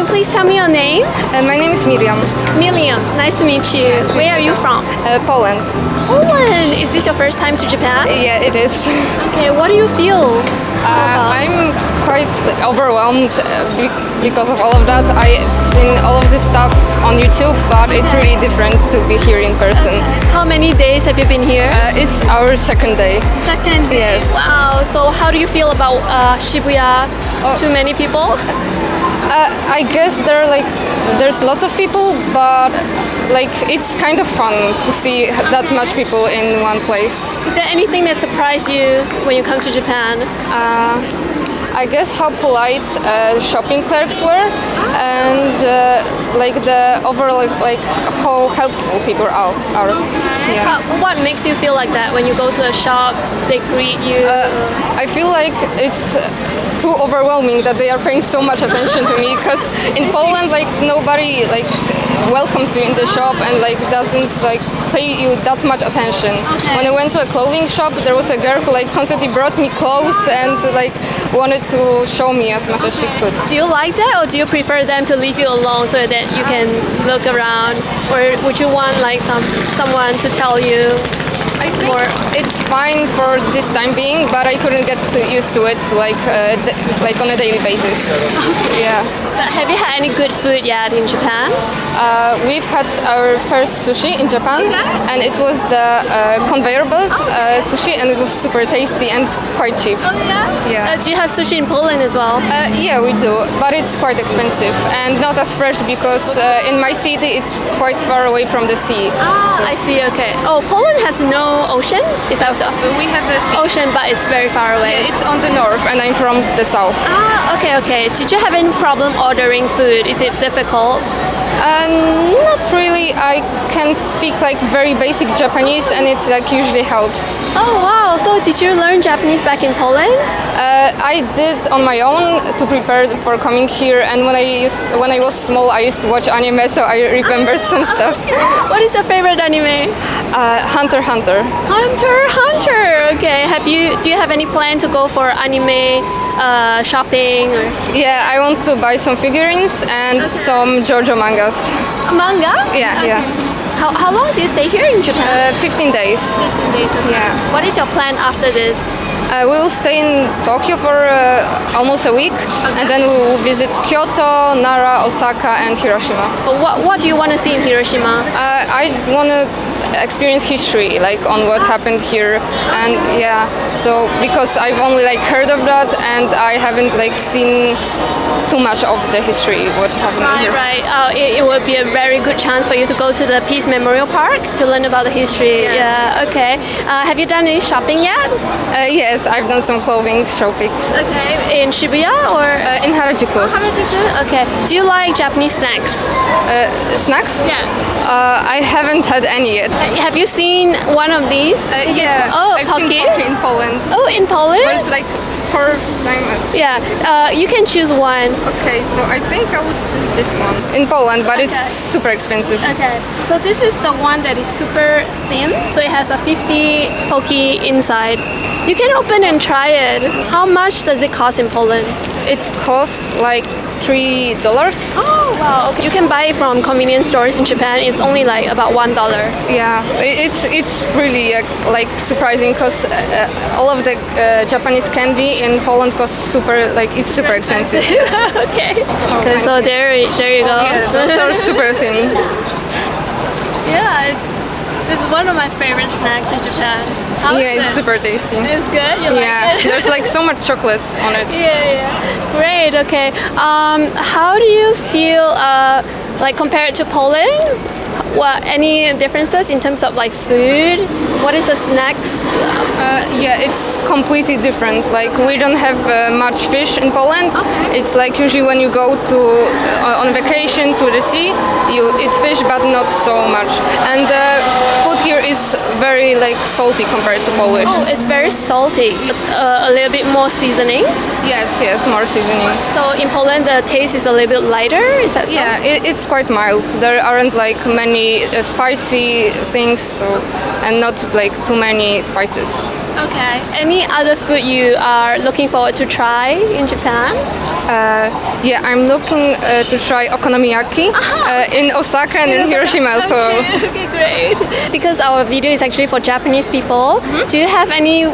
you please tell me your name? My name is Miriam. Miriam, nice to meet you. Where are you from? Poland. Poland. Is this your first time to Japan? Yeah, it is. Okay, what do you feel? I'm quite overwhelmed because of all of that. I've seen all of this stuff on YouTube, but it's really different to be here in person. How many days have you been here? It's our second day. Second day. Yes. Wow. So how do you feel about Shibuya? Too many people? I guess there's lots of people, but it's kind of fun to see that much people in one place. Is there anything that surprised you when you come to Japan? I guess how polite shopping clerks were, and the overall how helpful people are. Yeah. What makes you feel like that when you go to a shop? They greet you. I feel like it's too overwhelming that they are paying so much attention to me, because in Poland nobody welcomes you in the shop and doesn't pay you that much attention. Okay. When I went to a clothing shop, there was a girl who constantly brought me clothes and wanted to show me as much as she could. Do you like that, or do you prefer them to leave you alone so that you can look around, or would you want someone to tell you? I think it's fine for this time being, but I couldn't get used to it on a daily basis. Yeah. So have you had any good food yet in Japan? We've had our first sushi in Japan, and it was the conveyor belt sushi, and it was super tasty and quite cheap. Oh yeah? Yeah. Do you have sushi in Poland as well? Yeah, we do, but it's quite expensive and not as fresh because in my city it's quite far away from the sea. I see, okay. Oh, Poland has no ocean? Is that so? We have a sea. Ocean, but it's very far away. Yeah, it's on the north, and I'm from the south. Okay. Did you have any problem ordering food? Is it difficult? Not really. I can speak very basic Japanese, and it usually helps. Oh wow! So did you learn Japanese back in Poland? I did on my own to prepare for coming here, and when I was small, I used to watch anime, so I remembered some stuff. What is your favorite anime? Hunter x Hunter. Hunter x Hunter. Okay. Do you have any plan to go for anime shopping? Or? Yeah, I want to buy some figurines and some JoJo mangas. Manga? Yeah, okay. yeah. How long do you stay here in Japan? 15 days. 15 days. Okay. Yeah. What is your plan after this? We will stay in Tokyo for almost a week, and then we will visit Kyoto, Nara, Osaka, and Hiroshima. What do you want to see in Hiroshima? I want to experience history, on what happened here, and yeah. So because I've only heard of that, and I haven't seen too much of the history what happened here. Right. It would be a very good chance for you to go to the Peace Memorial Park to learn about the history. Yes. Yeah. Okay. Have you done any shopping yet? Yes, I've done some clothing shopping. Okay. In Shibuya or in Harajuku. Harajuku. Okay. Do you like Japanese snacks? Snacks? Yeah. I haven't had any yet. Have you seen one of these? Yeah. Oh, I've seen poke in Poland. Oh, in Poland? But it's for diamonds. Yeah. You can choose one. Okay, so I think I would choose this one in Poland, but it's super expensive. Okay. So this is the one that is super thin. So it has a 50 poke inside. You can open and try it. How much does it cost in Poland? It costs $3. Oh wow! Okay. You can buy it from convenience stores in Japan. It's only about $1. Yeah, it's really surprising because all of the Japanese candy in Poland costs super expensive. Okay. So there you go. Yeah, those are super thin. Yeah, this is one of my favorite snacks in Japan. It's super tasty. It's good? You like it? There's so much chocolate on it. Yeah. Great, okay. How do you feel compared to Poland? Any differences in terms of food? What is the snacks? Yeah, it's completely different. We don't have much fish in Poland. It's usually when you go on vacation to the sea, you eat fish, but not so much. And food here is very salty compared to Polish. Oh, it's very salty. A little bit more seasoning? Yes, more seasoning. So in Poland, the taste is a little bit lighter. Is that so? Yeah, it's quite mild. There aren't many spicy things, and not too many spices. Okay. Any other food you are looking forward to try in Japan? Yeah, I'm looking to try okonomiyaki in Osaka and in Hiroshima. So Okay, great. Because our video is actually for Japanese people, do you have any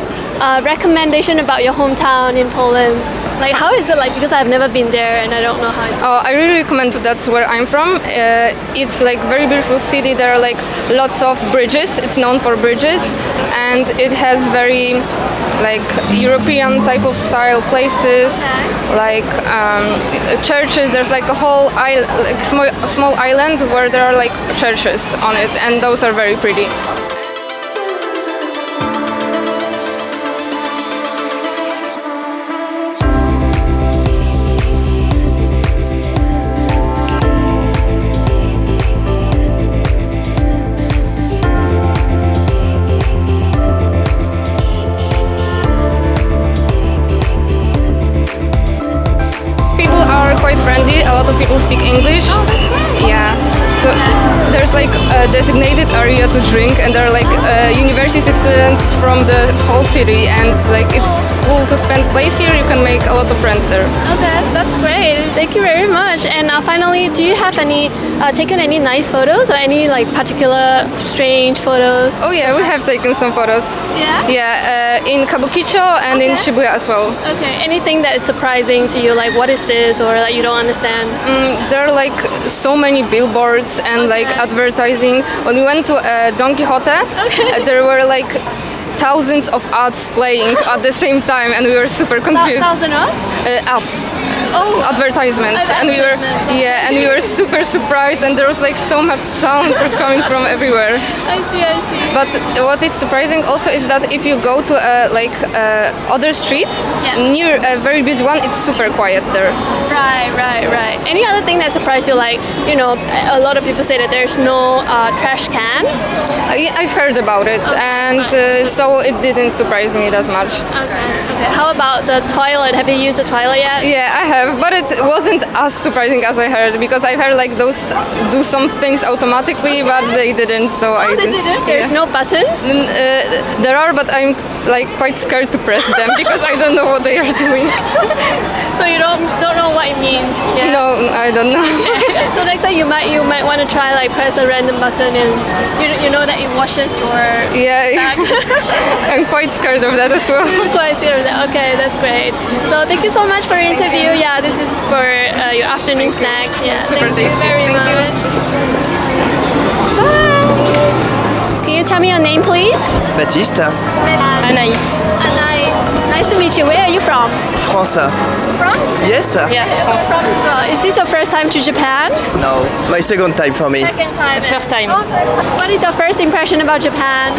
recommendation about your hometown in Poland? Like, how is it like? Because I've never been there and I don't know how it's. I really recommend. That's where I'm from. It's like very beautiful city. There are like lots of bridges. It's known for bridges, and it has very like European type of style places, like churches. There's like a whole like small island where there are like churches on it, and those are very pretty. Quite friendly. A lot of people speak English. Oh, that's great. Yeah. So there's like a designated area to drink, and there are like university students from the whole city, and like it's cool to spend place here. You can make a lot of friends there. Okay, that's great. Thank you very much. And finally, do you have any taken any nice photos or any like particular strange photos? Oh yeah, we have taken some photos. Yeah. Yeah, in Kabukicho and in Shibuya as well. Okay. Anything that is surprising to you, like what is this, or like you don't understand? There are like so many billboards and like advertising. When we went to Don Quixote, there were like thousands of ads playing at the same time, and we were super confused. Thousand what? Ads. Oh, Advertisements, and we were super surprised, and there was like so much sound coming from everywhere. I see. But what is surprising also is that if you go to other street near a very busy one, it's super quiet there. Right. Any other thing that surprised you, like, you know, a lot of people say that there's no trash can? I've heard about it, and so it didn't surprise me that much. Okay. How about the toilet? Have you used the toilet yet? Yeah, I have, but it wasn't as surprising as I heard, because I heard like those do some things automatically, but they didn't. So I They didn't? There's no buttons? There are, but I'm like quite scared to press them because I don't know what they are doing. So you don't know what it means? Yeah. No, I don't know. So next time you might want to try like press a random button and you know that it washes your Yeah, I'm quite scared of that as well. Quite scared of that. Okay, that's great. So thank you so much for your interview. Yeah, this is for your afternoon snack. Yeah, Super thank tasty. you very Thank you. much. Bye. Can you tell me your name, please? Baptiste, Anaïs. Nice to meet you. Where are you from? France. France? Yes? Yeah, France. France as well. Is this your first time to Japan? No, my second time for me. Second time. First time. Oh, first time. What is your first impression about Japan?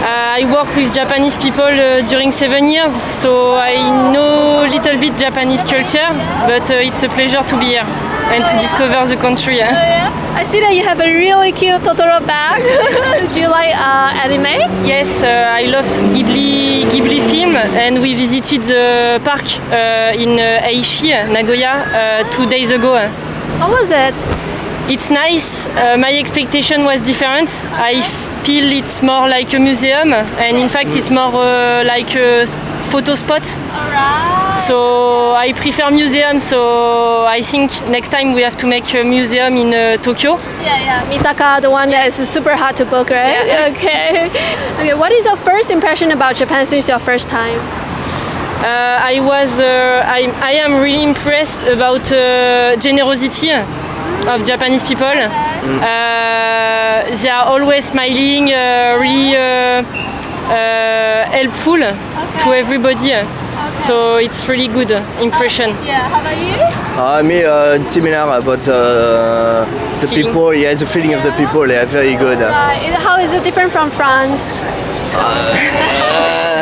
I work with Japanese people during 7 years, so I know a little bit Japanese culture, but it's a pleasure to be here and to discover the country. Yeah. I see that you have a really cute Totoro bag. Do you like anime? Yes, I love Ghibli film, and we visited the park in Aichi, Nagoya, 2 days ago. How was it? It's nice. My expectation was different. I feel it's more like a museum, and in fact it's more like a photo spot. Alright. So I prefer museum, so I think next time we have to make a museum in Tokyo. Yeah. Mitaka, the one that is super hard to book, right? Yeah. Okay. What is your first impression about Japan since your first time? I am really impressed about generosity of Japanese people. They are always smiling, really helpful to everybody. So it's really good impression. Yeah, how about you? Me, similar about the Feeling. people. Yeah, the feeling of the people. They are very good. How is it different from France?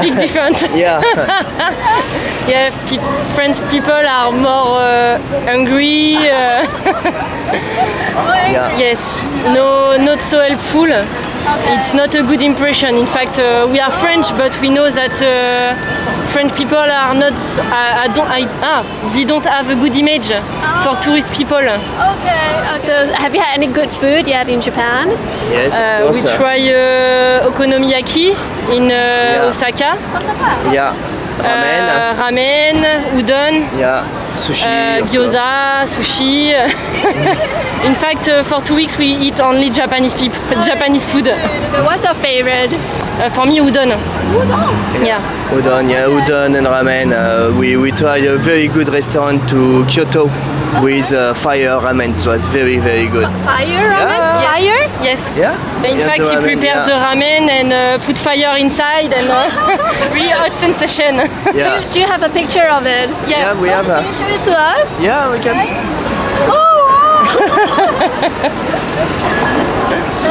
Big difference. Yeah. Yeah, French people are more hungry. Yeah. Yes, no, not so helpful. It's not a good impression. In fact, we are French, but we know that French people are not. They don't have a good image for tourist people. Okay. So have you had any good food yet in Japan? Yes, of We course. try okonomiyaki in Osaka. Yeah. Ramen. Ramen, udon, Yeah. Sushi. gyoza, sushi. In fact, for 2 weeks we eat only Japanese food. What's your favorite? For me, udon. Yeah. Udon and ramen. We tried a very good restaurant to Kyoto with fire ramen. So it's very, very good. Fire ramen? Yeah. Fire? Yes. Yeah? In Yeah, fact, the he ramen, prepares the yeah. ramen and put fire inside and really hot sensation. Yeah. Do you have a picture of it? Yeah, we have Can you show it to us? Yeah, we can.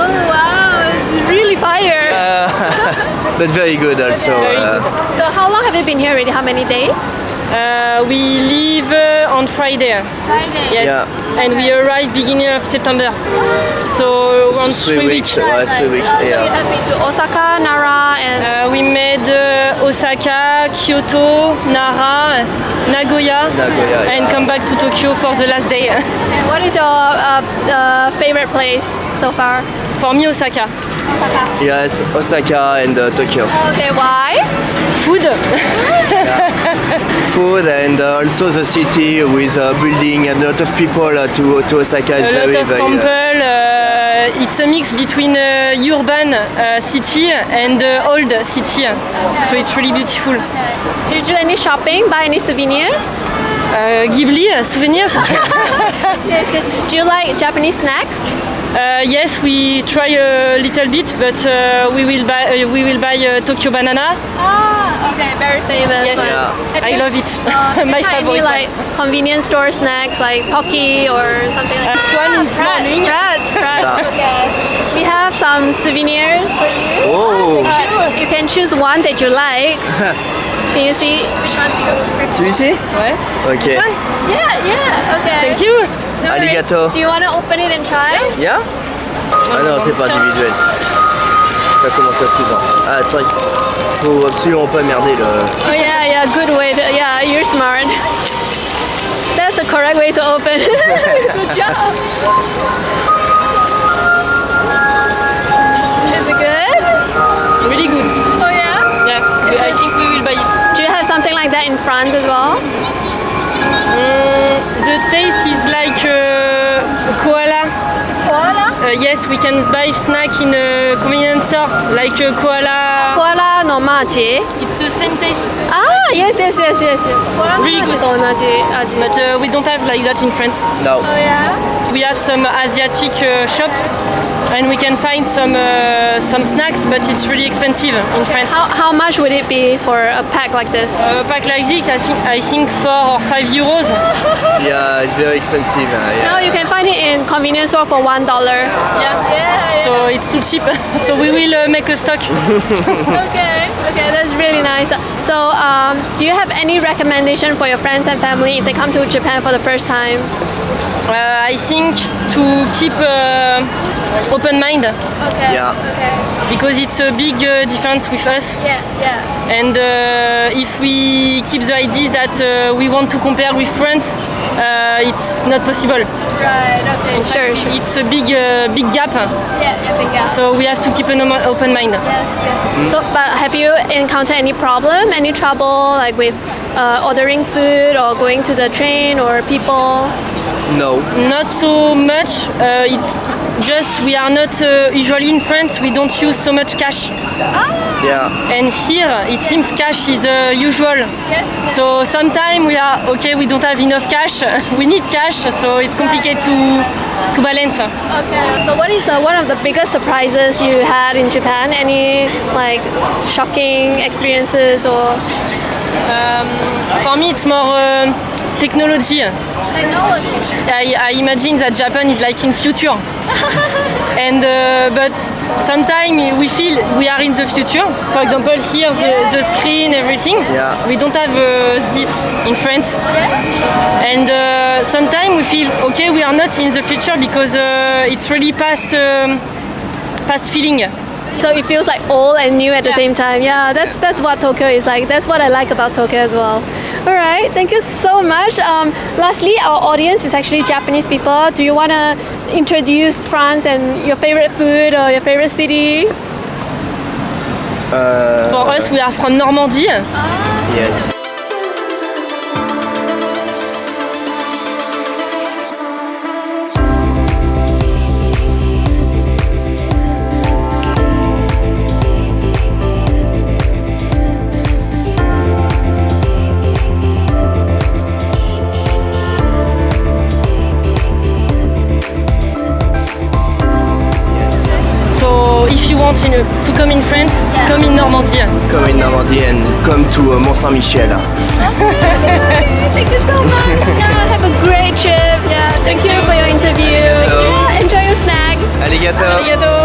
Oh wow, it's really fire. But very good also. So how long have you been here already? How many days? We leave on Friday. Friday. Yes. Yeah. And we arrive beginning of September. So around 3 weeks. 3 weeks. So you Yeah. have been to Osaka, Nara, and We made Osaka, Kyoto, Nara, Nagoya, Nagoya, and yeah. come back to Tokyo for the last day. and what is your favorite place so far? For me, Osaka. Osaka. Yes, Osaka and Tokyo. Okay, why? Food. Food and also the city with building and a lot of people to Osaka is A very, lot of very. temple. It's a mix between urban city and old city. So it's really beautiful. Do you do any shopping? Buy any souvenirs? Ghibli souvenirs. Yes, yes. Do you like Japanese snacks? Yes, we try a little bit, but we will buy Tokyo banana. Ah, okay, very famous. Yes. one. Yeah. Have I you- love it. have you My tried favorite. Any like convenience store snacks like Pocky or something like that? This one in this morning. Rats. Yeah. Okay. We have some souvenirs for you. Oh, You can choose one that you like. Can you see which one do you prefer? celui-ci? Ouais. Ok. Yeah. Okay. Thank you. No worries. Arigato. Do you want to open it and try? Yeah? Ah non, c'est pas individuel. Je sais pas comment ça s'ouvre. Ah, attends, faut absolument pas merder le. Oh yeah. Good way. Yeah, you're smart. That's the correct way to open. Good job. Is it good? Really good. Oh yeah. Yeah. I think we will buy it. Do you have something like that in France as well? The taste is like koala. Koala. Yes, we can buy snack in a convenience store like koala. Koala no machi. It's the same taste, Ah, yes. Koala no Really machi good. と同じ味。 but we don't have like that in France. No. Oh yeah. We have some Asiatic shop, and we can find some snacks, but it's really expensive in France. How much would it be for a pack like this? A pack like this, I think 4 or 5 euros. Yeah, it's very expensive. No, Yeah. you can find it in convenience store for $1. Yeah. So it's too cheap. So we will make a stock. Okay, that's really nice. So, do you have any recommendation for your friends and family if they come to Japan for the first time? I think to keep open mind Okay. Yeah. Okay. because it's a big difference with us. Yeah. And if we keep the idea that we want to compare with France, it's not possible. Right. Okay. Sure. It's a big gap. Yeah. Big gap. So we have to keep an open mind. Yes. So, but have you encountered any problem, any trouble, like with ordering food or going to the train or people? No. Not so much. It's just we are not usually in France. We don't use so much cash, Yeah. and here it seems cash is usual. Yes. So sometimes we are okay. We don't have enough cash. We need cash, so it's complicated to balance. Okay. So, what is one of the biggest surprises you had in Japan? Any like shocking experiences or? For me, it's more technology. Technology. I imagine that Japan is like in future, and but sometimes we feel we are in the future. For example, here the screen, everything. Yeah. We don't have this in France, and sometimes we feel okay, we are not in the future because it's really past feeling. So it feels like old and new at the same time. Yeah, that's what Tokyo is like. That's what I like about Tokyo as well. All right, thank you so much. Lastly, our audience is actually Japanese people. Do you want to introduce France and your favorite food or your favorite city? For us, we are from Normandy. Yes. If you want to come in France, come in Normandy. Come in Normandy and come to Mont Saint-Michel. Thank you so much. Yeah, have a great trip. Yeah, thank you for your interview. Yeah, enjoy your snack. Alligator. Arigato.